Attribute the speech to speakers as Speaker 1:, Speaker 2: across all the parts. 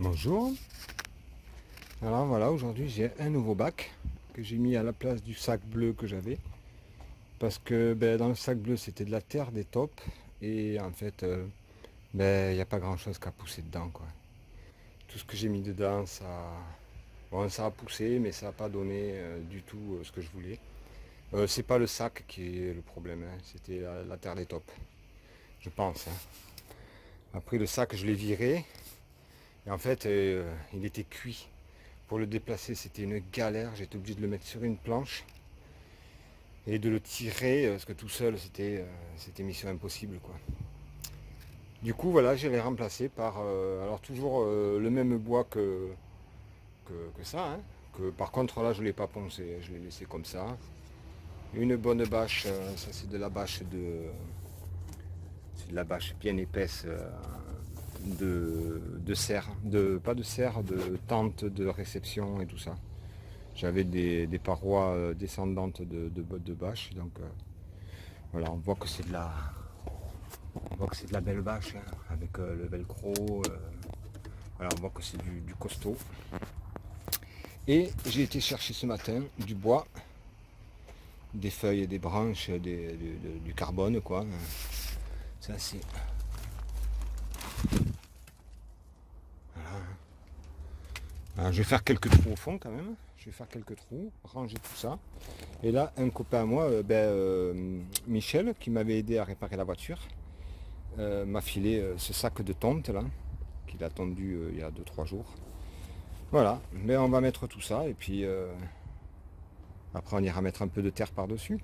Speaker 1: Bonjour. Alors voilà, aujourd'hui j'ai un nouveau bac que j'ai mis à la place du sac bleu que j'avais. Parce que dans le sac bleu c'était de la terre, des taupes. Et en fait, il n'y a pas grand chose qu'à pousser dedans, quoi. Tout ce que j'ai mis dedans, ça a poussé, mais ça n'a pas donné du tout ce que je voulais. C'est pas le sac qui est le problème, hein, c'était la terre des taupes, je pense, hein. Après le sac je l'ai viré. Et en fait, il était cuit. Pour le déplacer, c'était une galère. J'étais obligé de le mettre sur une planche et de le tirer, parce que tout seul, c'était mission impossible, quoi. Du coup, voilà, je l'ai remplacé par, alors toujours le même bois que ça, hein, que par contre là, je ne l'ai pas poncé, je l'ai laissé comme ça. Une bonne bâche, ça c'est de la bâche bien épaisse. De serre, pas de serre, de tente de réception et tout ça. J'avais des parois descendantes de bâche, donc voilà, on voit que c'est de la belle bâche, hein, avec le velcro, voilà, on voit que c'est du costaud. Et j'ai été chercher ce matin du bois, des feuilles, des branches, du carbone, quoi. Ça c'est... Alors, je vais faire quelques trous au fond quand même. Je vais faire quelques trous, ranger tout ça. Et là, un copain à moi, Michel, qui m'avait aidé à réparer la voiture, m'a filé ce sac de tonte là, qu'il a tondu il y a 2-3 jours. Voilà, mais on va mettre tout ça et puis après on ira mettre un peu de terre par-dessus.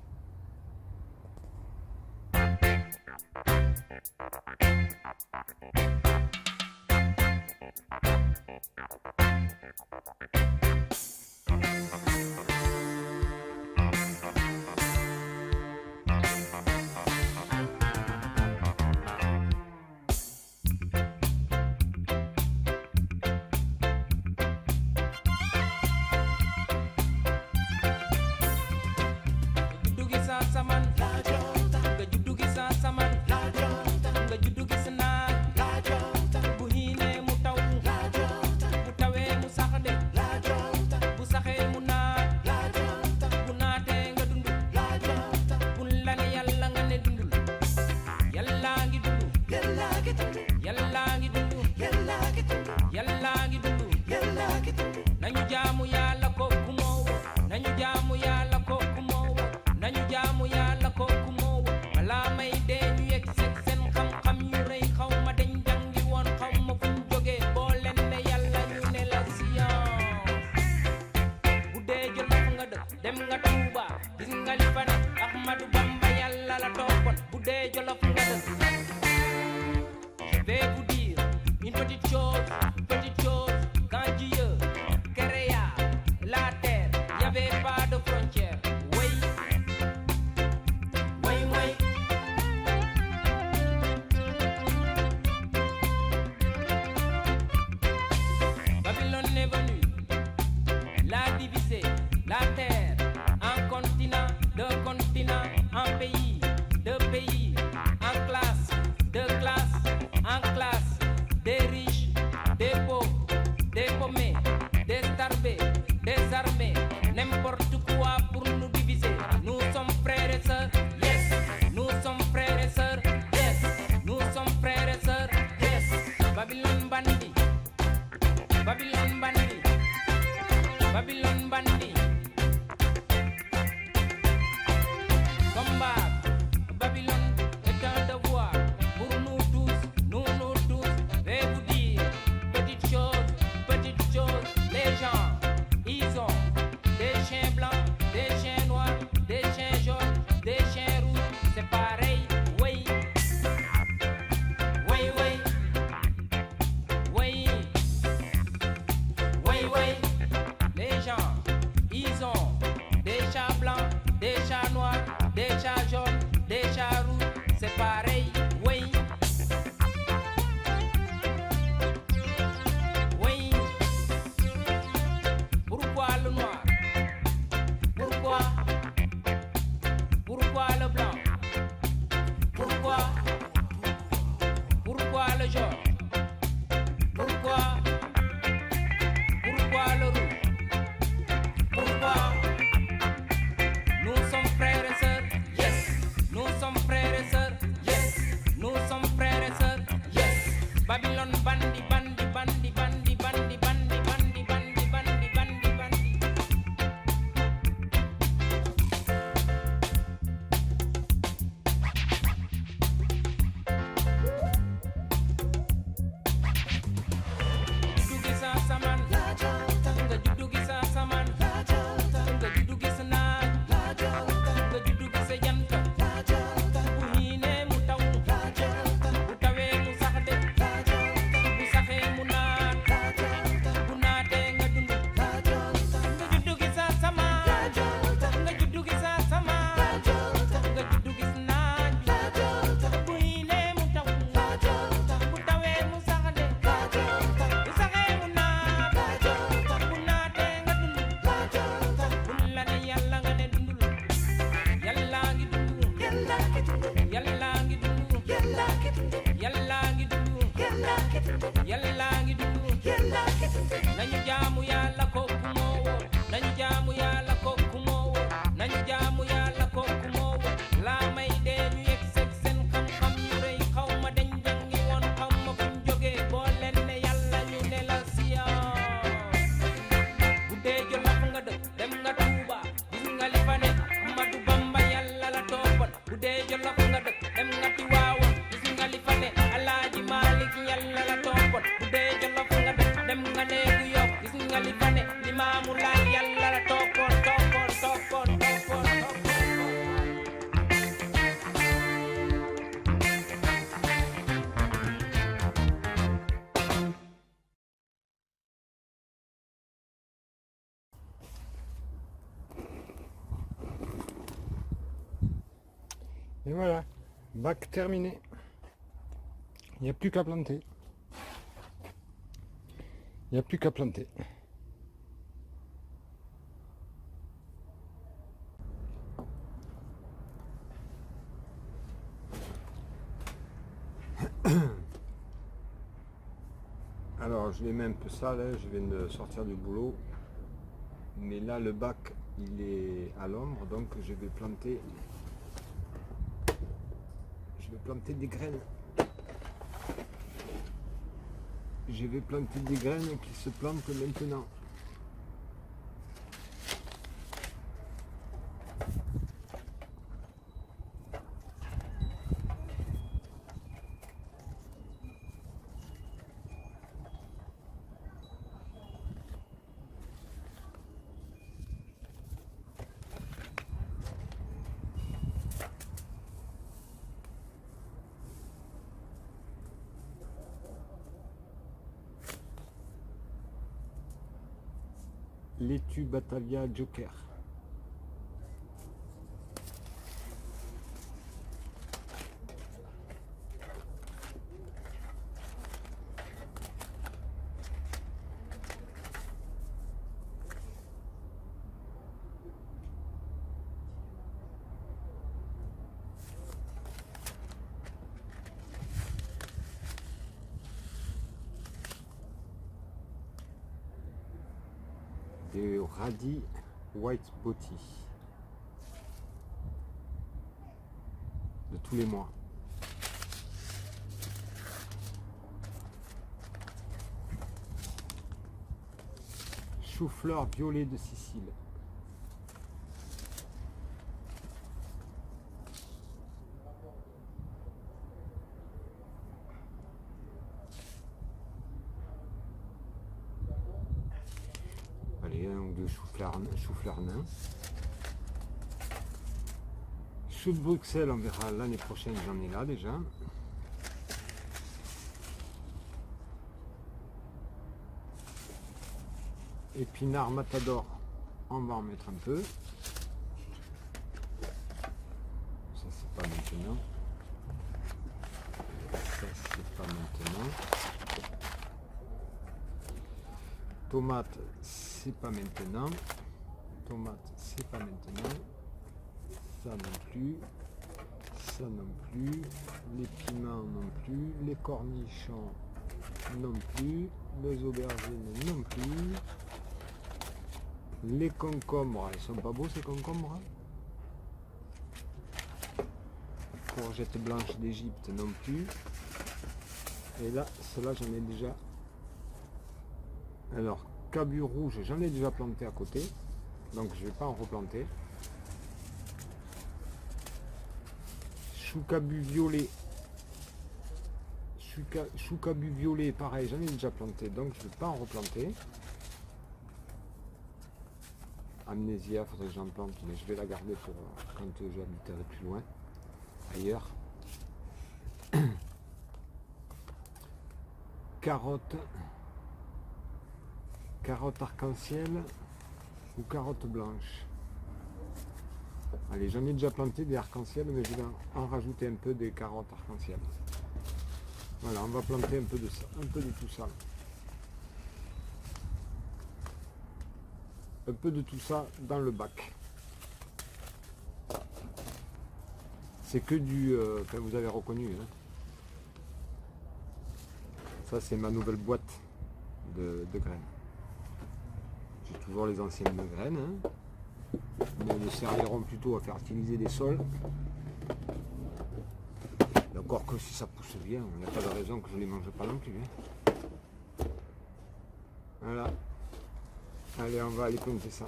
Speaker 2: Pourquoi le jaune? Pourquoi
Speaker 1: Et voilà, bac terminé. Il n'y a plus qu'à planter. Il n'y a plus qu'à planter. Alors je les mets un peu sales, hein, je viens de sortir du boulot. Mais là le bac il est à l'ombre, donc je vais planter des graines. Je vais planter des graines qui se plantent maintenant. Laitue Batavia Joker. Des radis White Booty de tous les mois. Chou-fleur violet de Sicile. Allez, un ou deux chou-fleur nains. Chou de Bruxelles, on verra l'année prochaine, j'en ai là déjà. Épinard Matador, on va en mettre un peu. Ça c'est pas maintenant. Ça c'est pas maintenant. Tomate, c'est pas maintenant. Tomate, c'est pas maintenant. Ça non plus. Ça non plus. Les piments non plus. Les cornichons non plus. Les aubergines non plus. Les concombres, ils sont pas beaux ces concombres. Courgettes blanches d'Égypte non plus. Et là, cela j'en ai déjà. Alors, cabu rouge, j'en ai déjà planté à côté. Donc je vais pas en replanter. Chou cabu violet. Chou cabu violet, pareil, j'en ai déjà planté. Donc je vais pas en replanter. Amnésia, faudrait que j'en plante, mais je vais la garder pour quand j'habiterai plus loin, ailleurs. Carottes arc-en-ciel ou carottes blanches. Allez, j'en ai déjà planté des arc-en-ciel, mais je vais en rajouter un peu des carottes arc-en-ciel. Voilà, on va planter un peu de ça, un peu de tout ça. Un peu de tout ça dans le bac. C'est que du... que vous avez reconnu. Hein. Ça, c'est ma nouvelle boîte de graines. J'ai toujours les anciennes graines. Hein. Mais elles serviront plutôt à fertiliser des sols. Encore que si ça pousse bien, il n'y a pas de raison que je ne les mange pas non plus. Hein. Voilà. Allez, on va aller planter ça.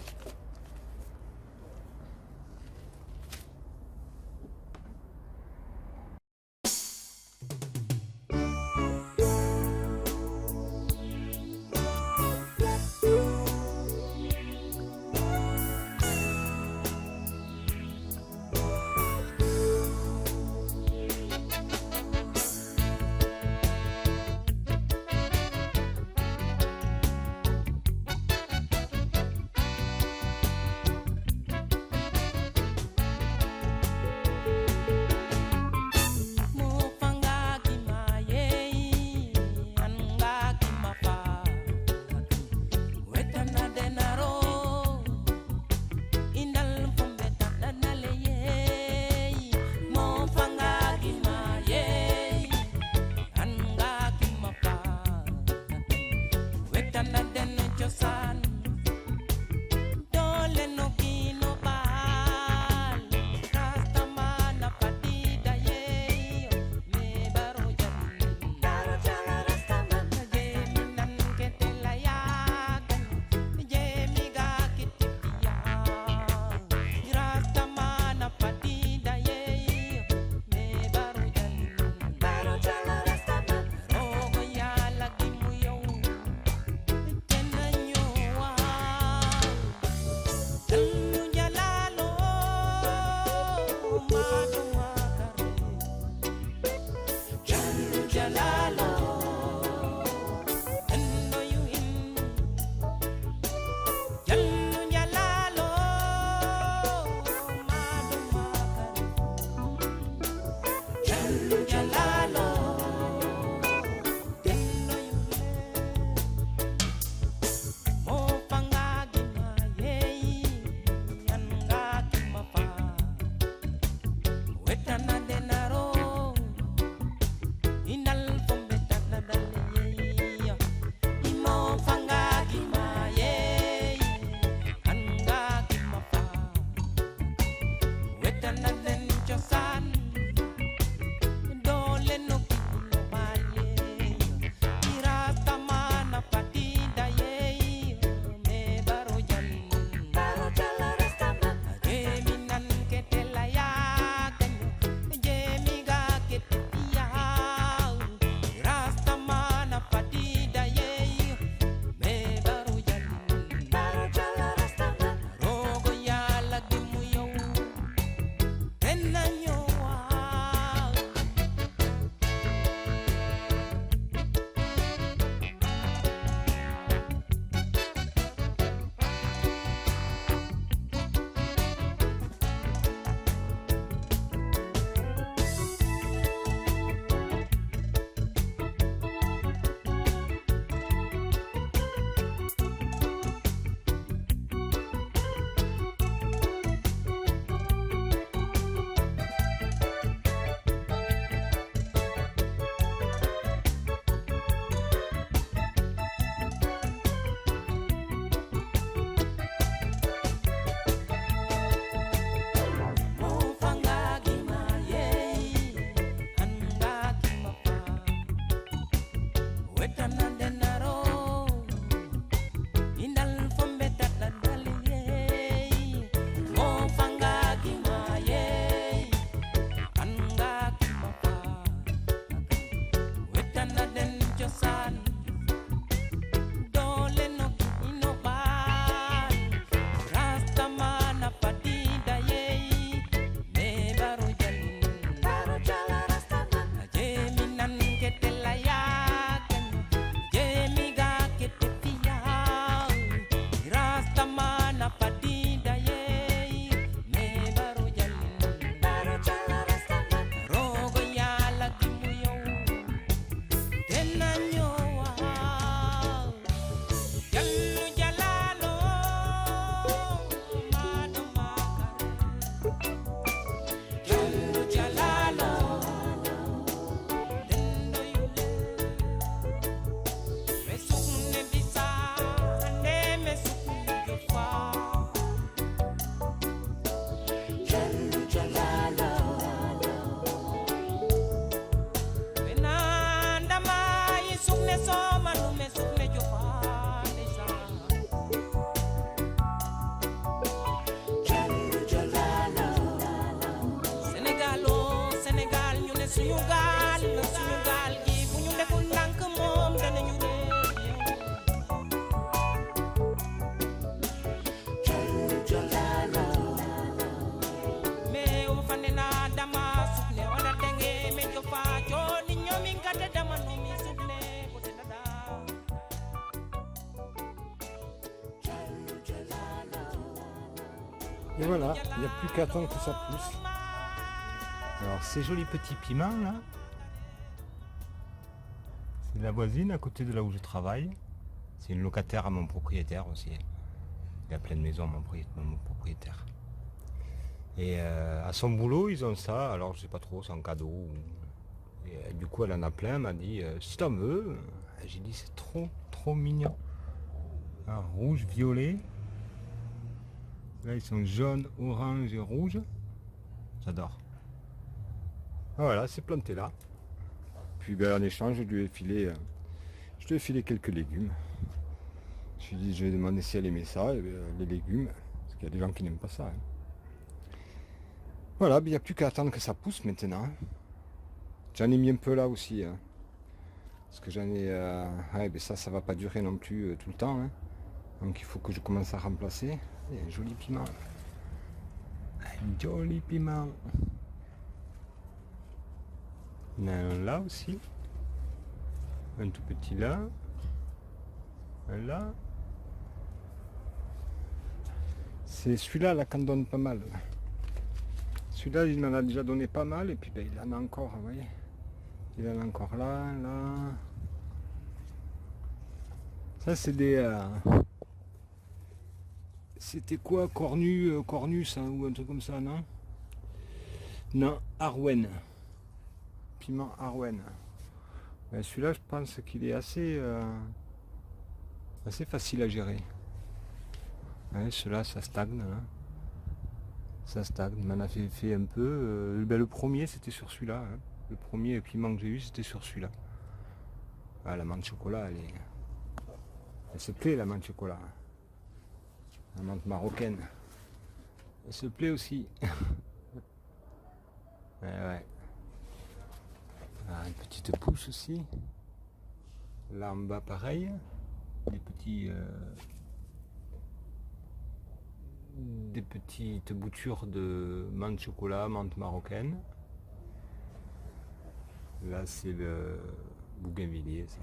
Speaker 1: Et voilà, il n'y a plus qu'à attendre que ça pousse. Alors ces jolis petits piments là, c'est la voisine à côté de là où je travaille. C'est une locataire à mon propriétaire aussi. Il a plein de maisons mon propriétaire. Et à son boulot ils ont ça, alors je sais pas trop, c'est un cadeau. Et du coup elle en a plein, elle m'a dit si t'en veux. J'ai dit c'est trop mignon. Alors, rouge, violet. Là ils sont jaunes, orange et rouge. J'adore. Voilà, c'est planté là. Puis en échange, je lui ai filé quelques légumes. Je lui ai dit, je vais demander si elle aimait ça, et les légumes, parce qu'il y a des gens qui n'aiment pas ça. Voilà, il n'y a plus qu'à attendre que ça pousse maintenant. J'en ai mis un peu là aussi. Parce que j'en ai... ça va pas durer non plus tout le temps. Donc il faut que je commence à remplacer. Il y a un joli piment. Un joli piment. Il y en a un là aussi. Un tout petit là. Un là. C'est celui-là là qu'on donne pas mal. Celui-là il m'en a déjà donné pas mal et puis il en a encore, vous voyez. Il en a encore là, là. Ça c'est des... C'était quoi? Cornus hein, ou un truc comme ça, non? Non, Arwen. Piment Arwen. Ben, celui-là, je pense qu'il est assez facile à gérer. Ouais, celui-là, ça stagne. Hein. Ça stagne. Il m'en a fait un peu. Le premier, c'était sur celui-là. Hein. Le premier piment que j'ai eu, c'était sur celui-là. Ah, la menthe chocolat, elle se plaît, la menthe chocolat. La menthe marocaine. Elle se plaît aussi. Ouais. Ah, une petite pousse aussi. Là en bas pareil. Des petites boutures de menthe chocolat, menthe marocaine. Là c'est le bougainvillier ça.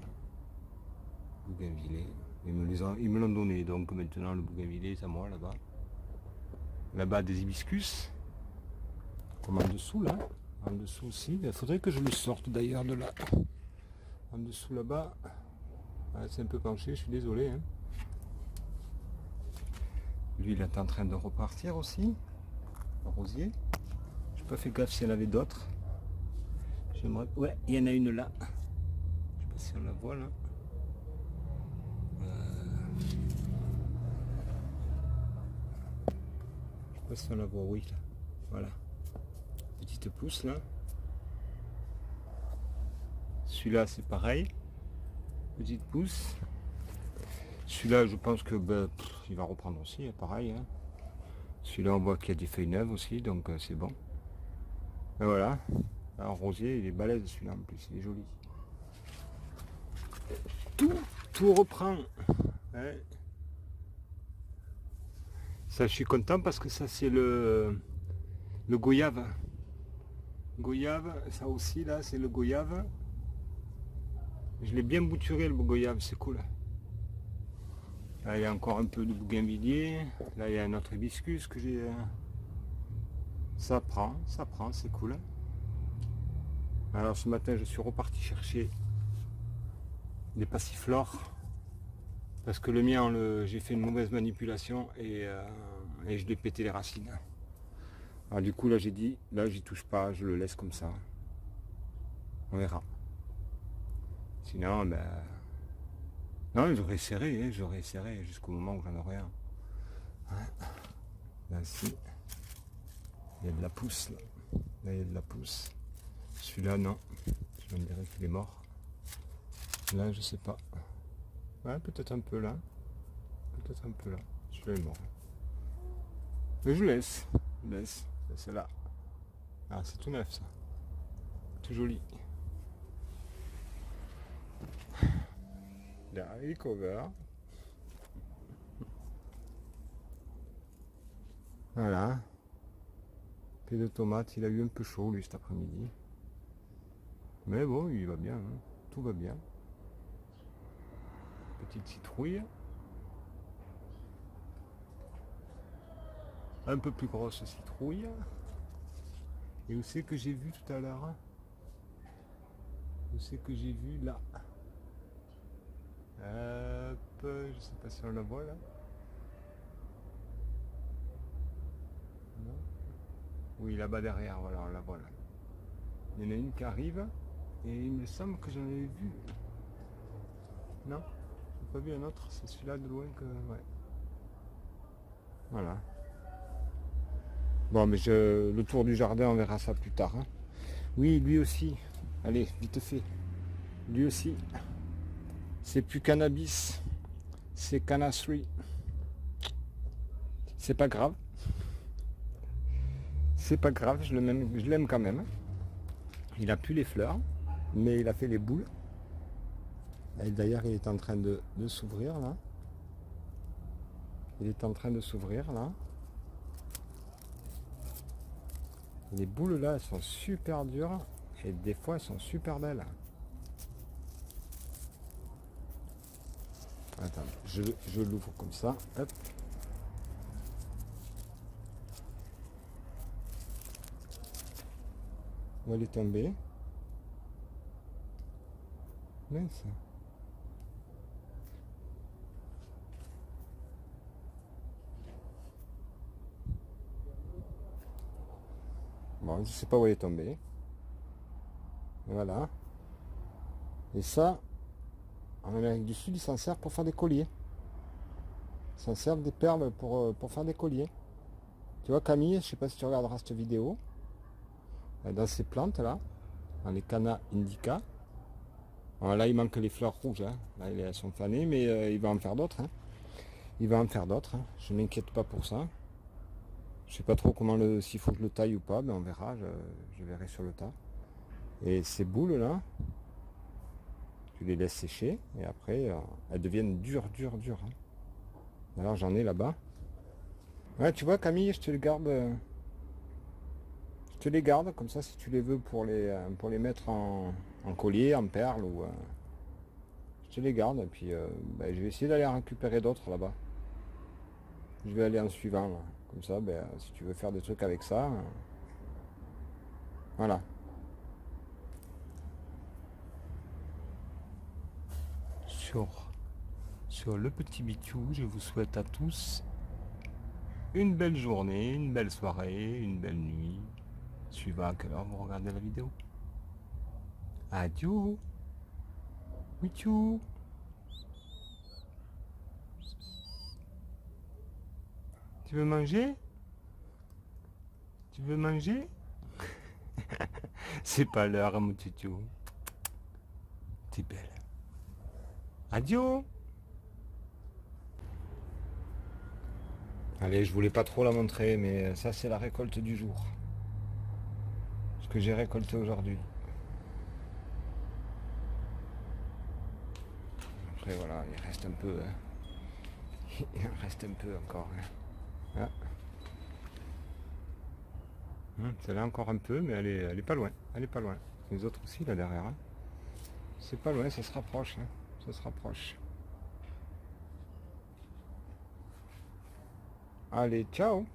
Speaker 1: Bougainvillier. Ils me l'ont donné, donc maintenant le bougainvillier c'est à moi là-bas. Là-bas des hibiscus. Comme en dessous là. En dessous aussi. Il faudrait que je le sorte d'ailleurs de là. En dessous là-bas. Ah, c'est un peu penché, je suis désolé. Hein. Lui il est en train de repartir aussi. Le rosier. Je n'ai pas fait gaffe s'il y en avait d'autres. Ouais, il y en a une là. Je sais pas si on la voit là. Je sais pas si on la voit, oui. Là. Voilà. Petite pousse là. Celui-là c'est pareil. Petite pousse. Celui-là, je pense que il va reprendre aussi, hein, pareil. Hein. Celui-là, on voit qu'il y a des feuilles neuves aussi, donc c'est bon. Et voilà. Alors, rosier, il est balèze celui-là en plus, il est joli. Tout reprend. Ouais. Ça, je suis content parce que ça, c'est le goyave. Goyave, ça aussi, là, c'est le goyave. Je l'ai bien bouturé, le goyave, c'est cool. Là, il y a encore un peu de bougainvilliers. Là, il y a un autre hibiscus que j'ai... Ça prend, c'est cool. Alors, ce matin, je suis reparti chercher des passiflores. Parce que le mien, j'ai fait une mauvaise manipulation et je lui ai pété les racines. Alors du coup, là, j'ai dit, là, j'y touche pas, je le laisse comme ça. On verra. Sinon, ben... Non, j'aurais serré jusqu'au moment où j'en aurai un. Ouais. Là, si. Il y a de la pousse, là. Là, il y a de la pousse. Celui-là, non. Je me dirais qu'il est mort. Là, je sais pas. Ouais, peut-être un peu là. Peut-être un peu là. Celui-là est mort. Mais je laisse. Je laisse. C'est là. Ah, c'est tout neuf, ça. Tout joli. Derrière les covers. Voilà. Pied de tomate, il a eu un peu chaud lui cet après-midi. Mais bon, il va bien, hein. Tout va bien. Petite citrouille. Un peu plus grosse citrouille. Et où c'est que j'ai vu tout à l'heure? Où c'est que j'ai vu là? Hop, je sais pas si on la voit là. Non. Oui, là-bas derrière, voilà, on la voit là. Il y en a une qui arrive et il me semble que j'en avais vu. Non, j'ai pas vu un autre, c'est celui-là de loin que. Ouais. Voilà. Bon, mais le tour du jardin, on verra ça plus tard. Hein. Oui, lui aussi. Allez, vite fait. Lui aussi. C'est plus cannabis. C'est canastry. C'est pas grave. C'est pas grave, je l'aime quand même. Il a plus les fleurs, mais il a fait les boules. Et d'ailleurs, il est en train de s'ouvrir là. Il est en train de s'ouvrir là. Les boules là, elles sont super dures et des fois elles sont super belles. Attends, je l'ouvre comme ça. Hop. Où elle est tombée? Mince. Bon, je sais pas où elle est tombée. Voilà. Et ça, en Amérique du Sud, ils s'en servent pour faire des colliers. Ils s'en servent des perles pour faire des colliers. Tu vois Camille, je sais pas si tu regarderas cette vidéo. Dans ces plantes là, dans les Canna indica. Alors là, il manque les fleurs rouges. Hein. Là, elles sont fanées, mais il va en faire d'autres. Hein. Il va en faire d'autres. Hein. Je ne m'inquiète pas pour ça. Je sais pas trop s'il faut que je le taille ou pas, mais on verra. Je verrai sur le tas. Et ces boules là, tu les laisses sécher et après elles deviennent dures. Hein. Alors j'en ai là-bas. Ouais, tu vois Camille, je te les garde. Je te les garde comme ça si tu les veux pour les mettre en collier, en perles ou. Je te les garde et puis je vais essayer d'aller en récupérer d'autres là-bas. Je vais aller en suivant là. Comme ça, si tu veux faire des trucs avec ça. Voilà. Sur le petit bitou, je vous souhaite à tous une belle journée, une belle soirée, une belle nuit. Suivant à quelle heure vous regardez la vidéo. Adieu. Wichou. Tu veux manger? Tu veux manger? C'est pas l'heure, mon tutu. T'es belle. Adieu. Allez, je voulais pas trop la montrer, mais ça c'est la récolte du jour. Ce que j'ai récolté aujourd'hui. Après voilà, il reste un peu. Hein. Il en reste un peu encore. Hein. Ah. C'est là encore un peu, mais elle est pas loin. Elle est pas loin. Les autres aussi là derrière. Hein. C'est pas loin, ça se rapproche. Hein. Ça se rapproche. Allez, ciao.